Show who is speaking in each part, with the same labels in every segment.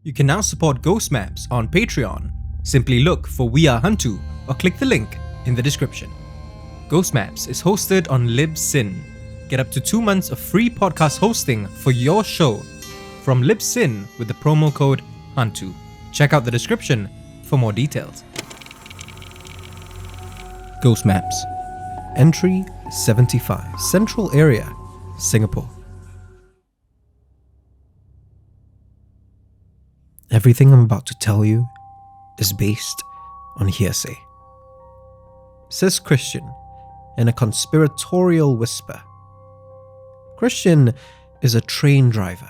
Speaker 1: You can now support Ghost Maps on Patreon. Simply look for We Are HANTU or click the link in the description. Ghost Maps is hosted on Libsyn. Get up to 2 months of free podcast hosting for your show from Libsyn with the promo code HANTU. Check out the description for more details. Ghost Maps. Entry 75. Central Area, Singapore. Everything I'm about to tell you is based on hearsay, says Christian in a conspiratorial whisper. Christian is a train driver.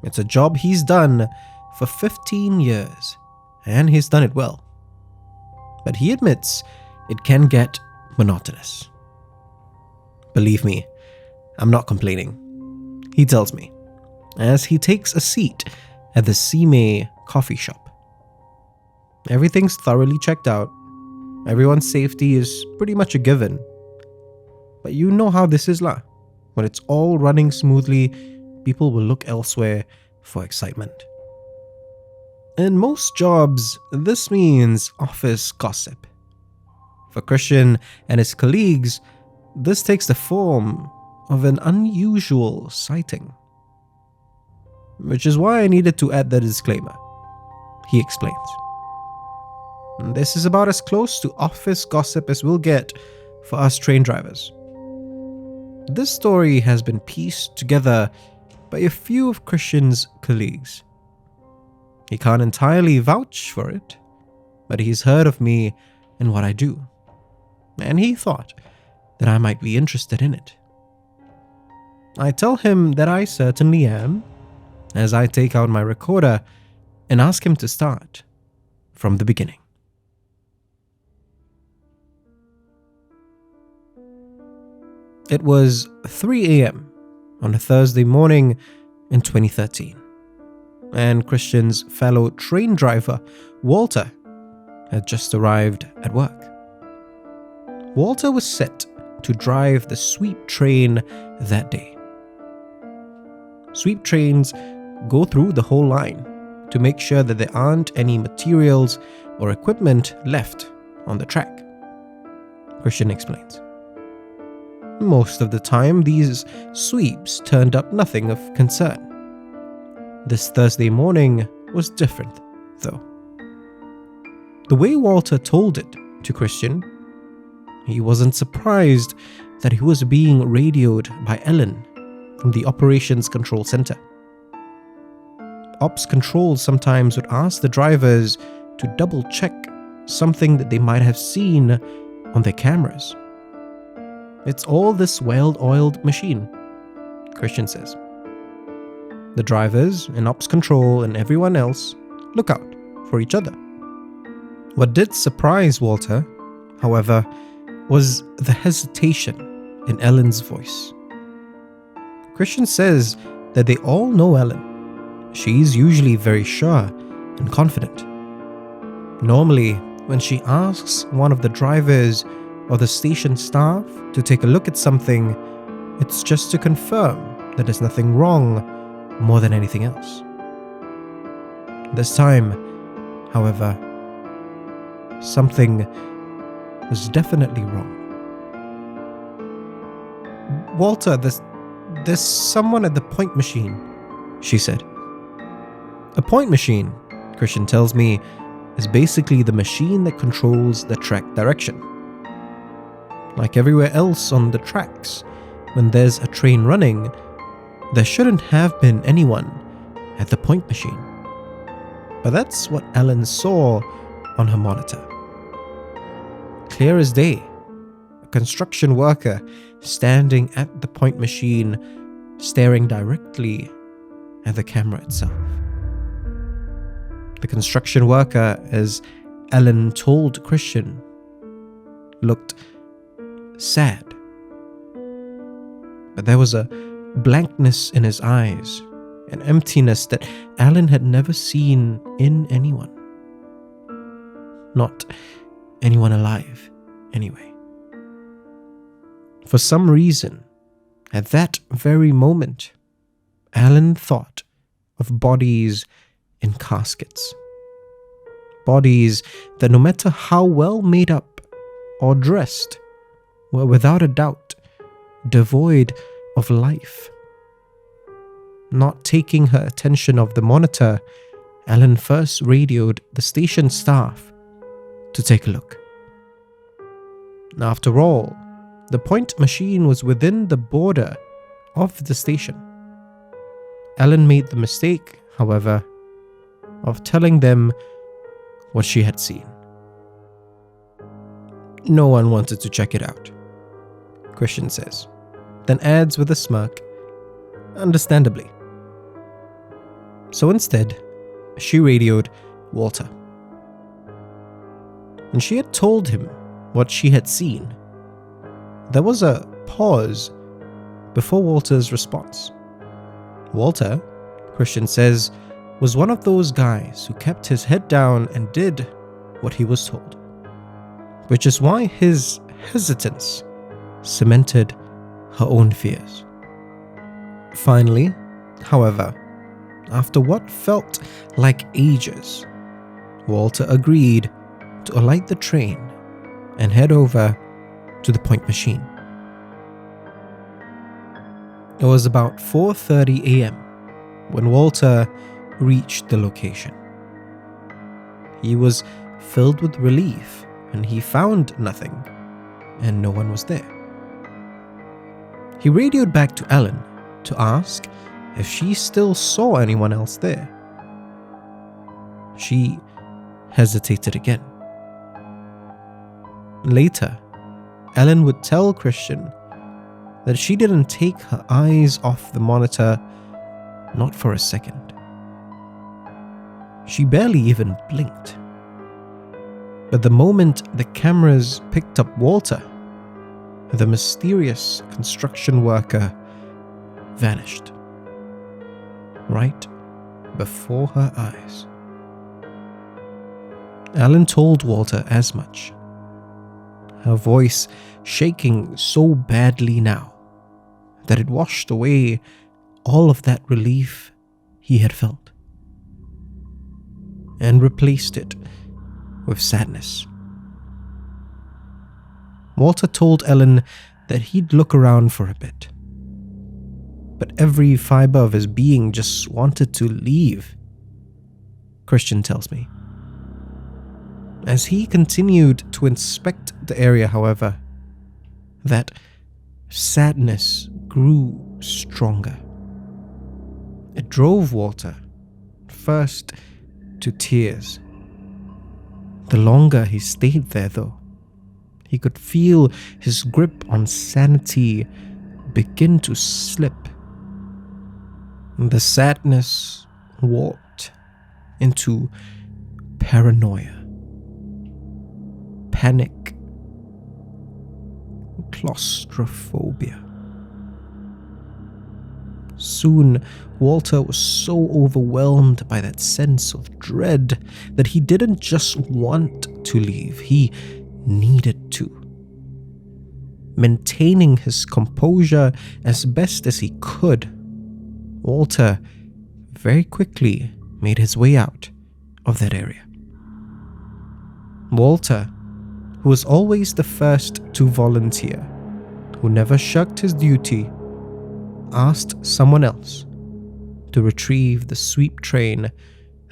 Speaker 1: It's a job he's done for 15 years, and he's done it well. But he admits it can get monotonous. Believe me, I'm not complaining, he tells me, as he takes a seat at the Simei coffee shop. Everything's thoroughly checked out. Everyone's safety is pretty much a given. But you know how this is lah. When it's all running smoothly, people will look elsewhere for excitement. In most jobs, this means office gossip. For Christian and his colleagues, this takes the form of an unusual sighting. Which is why I needed to add the disclaimer. He explains. This is about as close to office gossip as we'll get for us train drivers. This story has been pieced together by a few of Christian's colleagues. He can't entirely vouch for it, but he's heard of me and what I do, and he thought that I might be interested in it. I tell him that I certainly am, as I take out my recorder and ask him to start from the beginning. It was 3 a.m. on a Thursday morning in 2013, and Christian's fellow train driver, Walter, had just arrived at work. Walter was set to drive the sweep train that day. Sweep trains go through the whole line to make sure that there aren't any materials or equipment left on the track, Christian explains. Most of the time, these sweeps turned up nothing of concern. This Thursday morning was different, though. The way Walter told it to Christian, he wasn't surprised that he was being radioed by Ellen from the Operations Control Center. Ops Control sometimes would ask the drivers to double-check something that they might have seen on their cameras. It's all this well-oiled machine, Christian says. The drivers and Ops Control and everyone else look out for each other. What did surprise Walter, however, was the hesitation in Ellen's voice. Christian says that they all know Ellen. She's usually very sure and confident. Normally, when she asks one of the drivers or the station staff to take a look at something, it's just to confirm that there's nothing wrong more than anything else. This time, however, something was definitely wrong. Walter, there's someone at the point machine, she said. A point machine, Christian tells me, is basically the machine that controls the track direction. Like everywhere else on the tracks, when there's a train running, there shouldn't have been anyone at the point machine. But that's what Ellen saw on her monitor. Clear as day, a construction worker standing at the point machine, staring directly at the camera itself. The construction worker, as Ellen told Christian, looked sad. But there was a blankness in his eyes, an emptiness that Ellen had never seen in anyone. Not anyone alive, anyway. For some reason, at that very moment, Ellen thought of bodies in caskets. Bodies that, no matter how well made up or dressed, were without a doubt devoid of life. Not taking her attention off the monitor, Ellen first radioed the station staff to take a look. After all, the point machine was within the border of the station. Ellen made the mistake, however, of telling them what she had seen. No one wanted to check it out, Christian says, then adds with a smirk, understandably. So instead, she radioed Walter. When she had told him what she had seen, there was a pause before Walter's response. Walter, Christian says, was one of those guys who kept his head down and did what he was told, which is why his hesitance cemented her own fears. Finally, however, after what felt like ages, Walter agreed to alight the train and head over to the point machine. It was about 4:30 a.m. when Walter reached the location. He was filled with relief and he found nothing, and no one was there. He radioed back to Ellen to ask if she still saw anyone else there. She hesitated again. Later, Ellen would tell Christian that she didn't take her eyes off the monitor, not for a second. She barely even blinked. But the moment the cameras picked up Walter, the mysterious construction worker vanished right before her eyes. Ellen told Walter as much, her voice shaking so badly now that it washed away all of that relief he had felt and replaced it with sadness. Walter told Ellen that he'd look around for a bit, but every fiber of his being just wanted to leave, Christian tells me. As he continued to inspect the area, however, that sadness grew stronger. It drove Walter first to tears. The longer he stayed there, though, he could feel his grip on sanity begin to slip. The sadness warped into paranoia, panic, claustrophobia. Soon, Walter was so overwhelmed by that sense of dread that he didn't just want to leave, he needed to. Maintaining his composure as best as he could, Walter very quickly made his way out of that area. Walter, who was always the first to volunteer, who never shirked his duty, asked someone else to retrieve the sweep train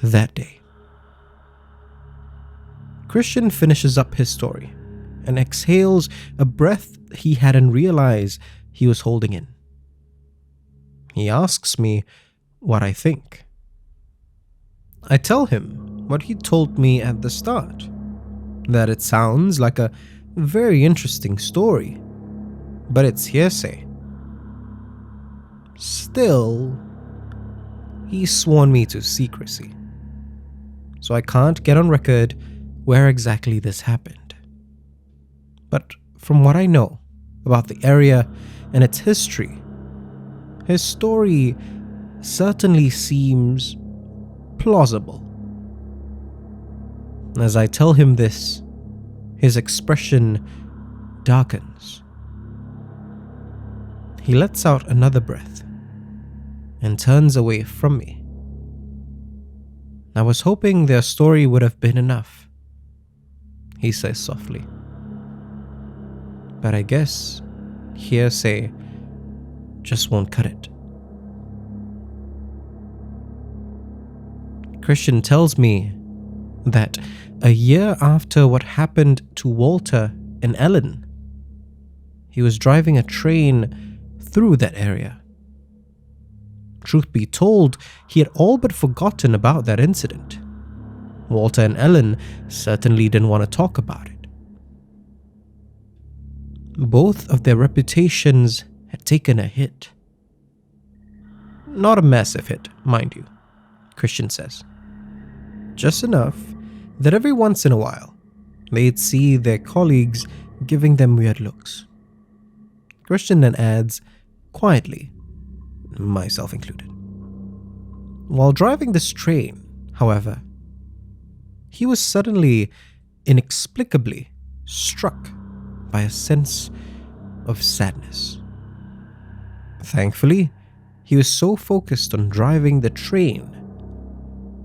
Speaker 1: that day. Christian finishes up his story and exhales a breath he hadn't realized he was holding in. He asks me what I think. I tell him what he told me at the start, that it sounds like a very interesting story, but it's hearsay. Still, he's sworn me to secrecy, so I can't get on record where exactly this happened. But from what I know about the area and its history, his story certainly seems plausible. As I tell him this, his expression darkens. He lets out another breath and turns away from me. I was hoping their story would have been enough, he says softly. But I guess hearsay just won't cut it. Christian tells me that a year after what happened to Walter and Ellen, he was driving a train through that area. Truth be told, he had all but forgotten about that incident. Walter and Ellen certainly didn't want to talk about it. Both of their reputations had taken a hit. Not a massive hit, mind you, Christian says. Just enough that every once in a while, they'd see their colleagues giving them weird looks. Christian then adds, quietly, myself included. While driving this train, however, he was suddenly, inexplicably struck by a sense of sadness. Thankfully, he was so focused on driving the train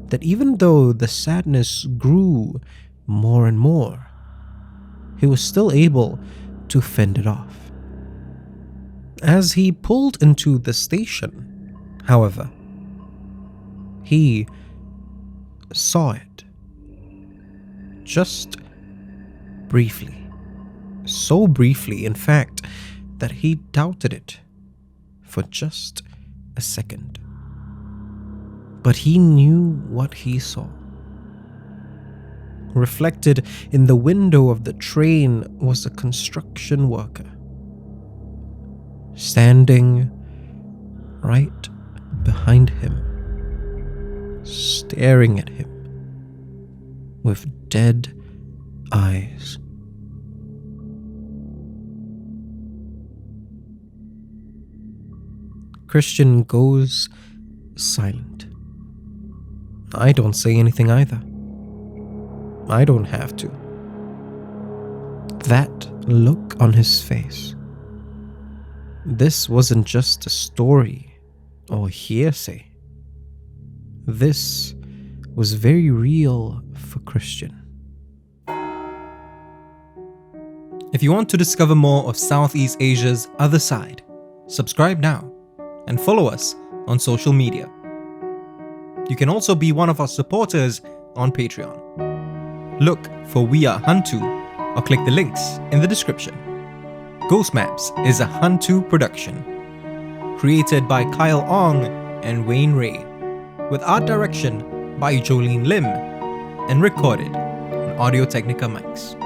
Speaker 1: that even though the sadness grew more and more, he was still able to fend it off. As he pulled into the station, however, he saw it. Just briefly. So briefly, in fact, that he doubted it for just a second. But he knew what he saw. Reflected in the window of the train was a construction worker, standing right behind him, staring at him with dead eyes. Christian goes silent. I don't say anything either. I don't have to. That look on his face. This wasn't just a story or hearsay. This was very real for Christian.
Speaker 2: If you want to discover more of Southeast Asia's other side, subscribe now and follow us on social media. You can also be one of our supporters on Patreon. Look for We Are HANTU or click the links in the description. Ghost Maps is a HANTU production, created by Kyle Ong and Wayne Ray, with art direction by Jolene Lim, and recorded on Audio Technica mics.